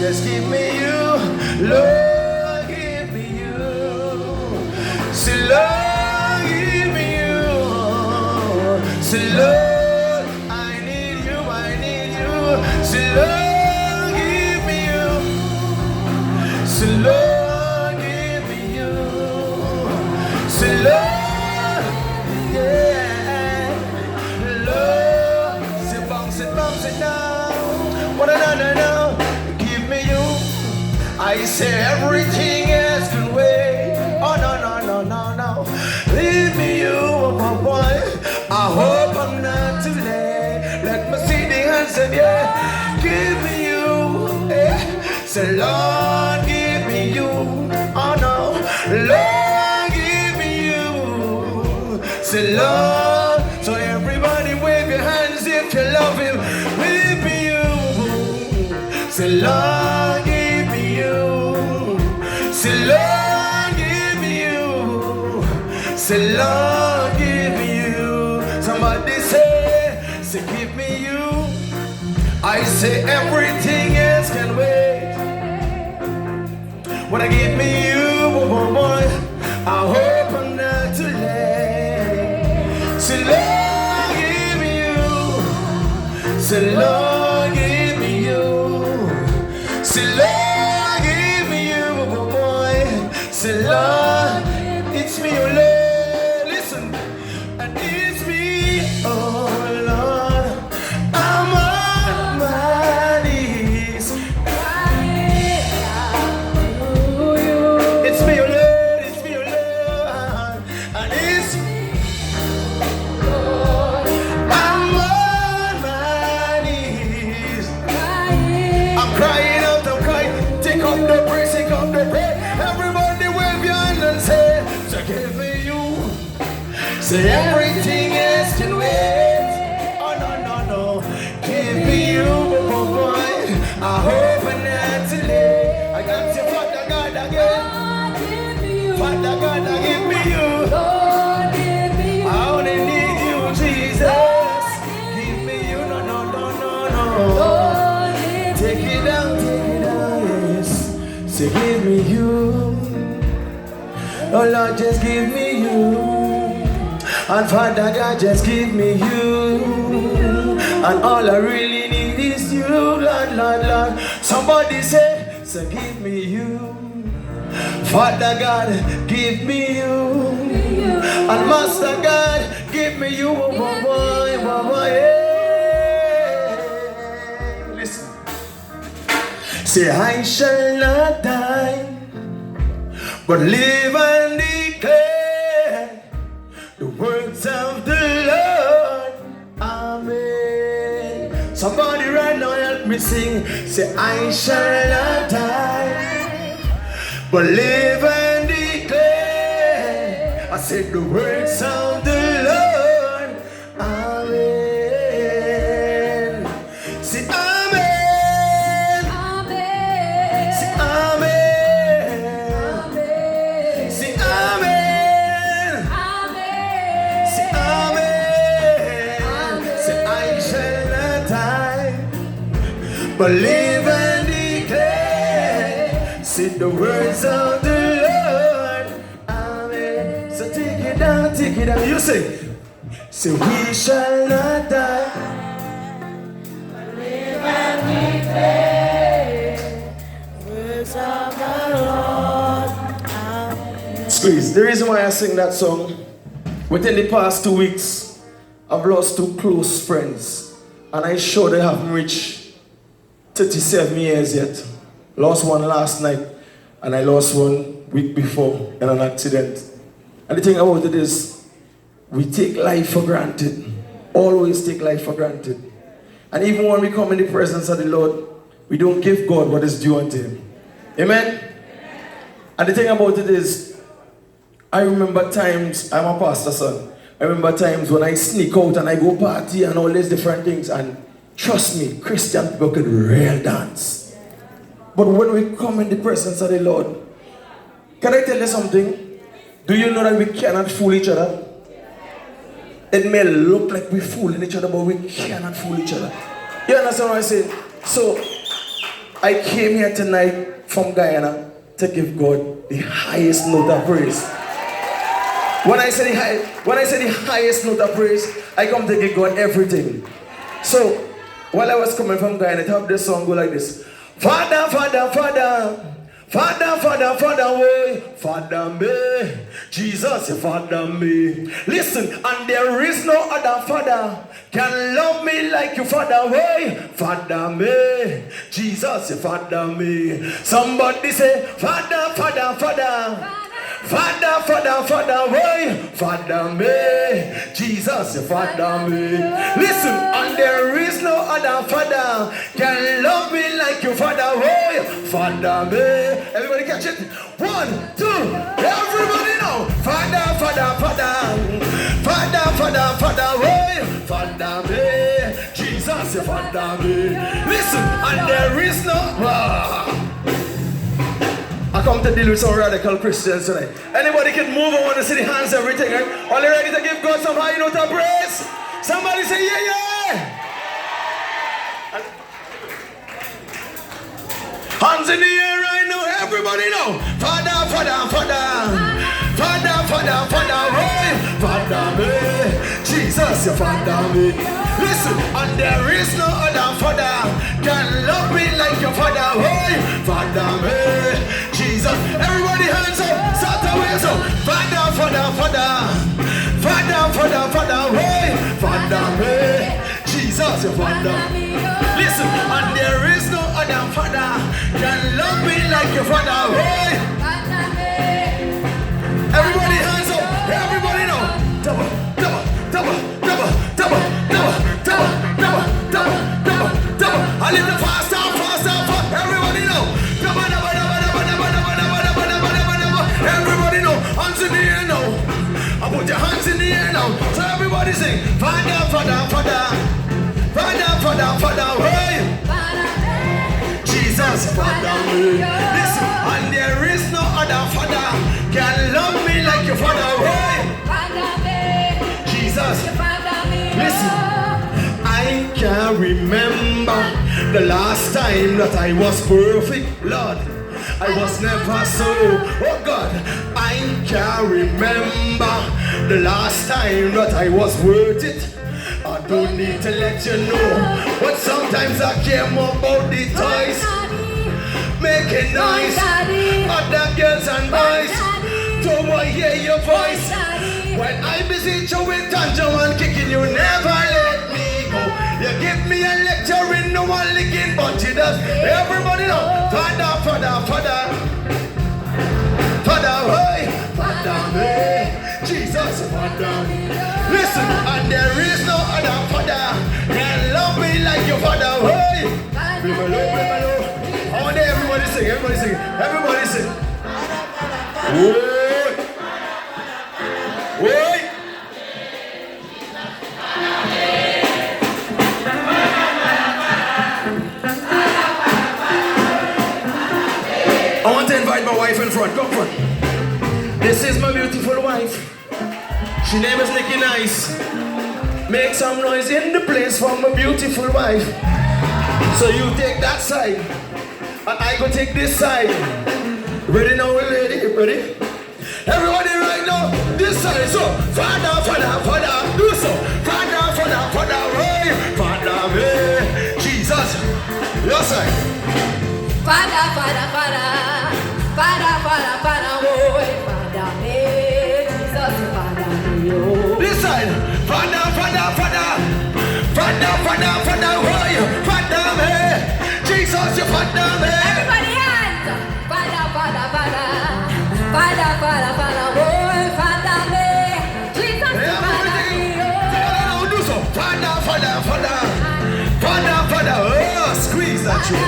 just give me you. Lord, give me you. Say, Lord, give me you. Say, Lord, I need you, I need you. Say, Lord, give me you. Say, Lord, give me you. Say, Lord, yeah. Lord, say, bounce it down. What another now? Give me you. I say everything else can wait. Oh no, no, no, no, no. Leave me you, my boy. I hope I'm not too late. Let me see the answer, yeah. Give me you. Eh. Say, Lord, give me you. Oh no. Lord, give me you. Say, Lord. So everybody wave your hands if you love him. Give me you. Say, Lord, give me you. Say, Lord, give me you. Say, Lord, give me you. Somebody say, give me you. I say everything else can wait. When I give me you, boy, I hope I'm not too late. Say, Lord, give me you. Say, Lord, give me you. Say, Lord, give me you, boy. Say, Lord, it's me, oh Lord. Listen, and it's me, oh Lord. I'm on my knees. It's me, oh Lord. It's me, oh Lord. And it's me, I'm on my knees. I'm crying out, I'm crying. Take up the praise, take up the praise. Everybody wave your hand and say, so give me you. Say everything else can wait. Oh no, no, no. Give me you, boy. I hope I'm not too late. I got you, Father God again. Father God, give me you. I only need you, Jesus. Give me you, no, no, no, no, no. Take it down, yes. Say, give me you. Oh Lord, just give me you. And Father God, just give me you. And all I really need is you, Lord, Lord, Lord. Somebody say, so give me you. Father God, give me you. And Master God, give me you. Yeah. Listen. Say, I shall not die, but live and declare the words of the Lord. Amen. Somebody right now help me sing. Say, I shall not die, but live and declare. I said the words of the Lord. Amen. Say amen. Amen. Say amen. Amen. Say amen. Amen. Say amen. Say I shall not die, but live and declare. Say the words of the Lord. Amen. So take it down, take it down. You say we shall not die, but live and declare the words of the Lord. Amen. Squeeze. The reason why I sing that song, within the past 2 weeks, I've lost 2 close friends, and I sure they haven't reached 37 years yet. Lost one last night, and I lost one week before in an accident. And the thing about it is, we take life for granted. Always take life for granted. And even when we come in the presence of the Lord, we don't give God what is due unto him. Amen? And the thing about it is, I remember times, I'm a pastor's son, I remember times when I sneak out and I go party and all these different things, and trust me, Christian people could real dance. But when we come in the presence of the Lord, can I tell you something? Do you know that we cannot fool each other? It may look like we're fooling each other, but we cannot fool each other. You understand what I say? So, I came here tonight from Guyana to give God the highest note of praise. When I say the highest note of praise, I come to give God everything. So, while I was coming from Guyana, I have this song go like this. Father, Father, Father. Father, Father, Father, way, Father me, Jesus, Father me. Listen, and there is no other Father can love me like you, Father way, Father me, Jesus, Father me. Somebody say, Father, Father, Father. Father, Father, Father, way, Father me, Jesus, Father me. Listen, and there is no other Father can love me like you, Father way, Father me. Everybody catch it? 1, 2, everybody know. Father, Father, Father, Father, Father, Father, way, Father me, Jesus, Father me. Listen, and there is no. I come to deal with some radical Christians tonight. Anybody can move, I want to see the hands, everything, right? Are you ready to give God some high note of praise? Somebody say, yeah, yeah! Hands in the air right now, everybody know. Father, Father, Father. Father, Father, Father, hey. Father, me. Jesus, your Father, me. Listen, and there is no other Father can love me like your Father, hey. Father, me. Jesus, everybody hands up, start to raise up. Father, Father, Father. Father, Father, Father, hey. Father, me. Jesus, your Father. Listen, and there is no other Father can love me like your Father, hey. Everybody hands up, everybody know. Double, double, double, double, double, double, double, double, double, double, double. A little faster, faster, faster. Everybody know. Double, double, double, double, double, double, double, double, double, double. Everybody know. Hands in the air now. I put your hands in the air now. So everybody sing. Father, Father, Father. Father, Father, Father, hey. Jesus, Father, me. Listen, and there is no other Father can love me like your Father, hey. Jesus, listen, I can't remember the last time that I was perfect, Lord. I was never so, oh God, I can't remember the last time that I was worth it. I don't need to let you know, but sometimes I care more about the toys, making noise, other girls and boys, don't want to hear your voice. When I busy chewing tango and kicking, you never let me go. You give me a lecture in no one licking, but you does. Everybody know, Father, Father, Father, Father, hey, Father, me, Jesus, Father. Listen, and there is no other Father can love me like your Father, hey. Bring me low, bring me low. I want everybody sing, everybody sing, everybody sing. Wait, wait. I want to invite my wife in front. Come front. This is my beautiful wife. She name is Nikki Nice. Make some noise in the place for my beautiful wife. So you take that side, and I go take this side. Ready now, lady? Ready? Everybody right now, this side. So, Father, Father, Father, do so. Father, Father, Father, hey, Father, me, Jesus. Your side. Father, Father, Father, Father, Father, Father, oh, Father, me, Jesus, Father, me, oh. This side. Father, Father, Father, Father, Father, Father, oh, Father, me, Jesus, your Father, me. Everybody hands. Father, Father, Father, Father, Father, Father, oh, Father, me, Jesus, Father, me, oh. Do so. Father, Father, Father, Father, Father, oh, squeeze that you.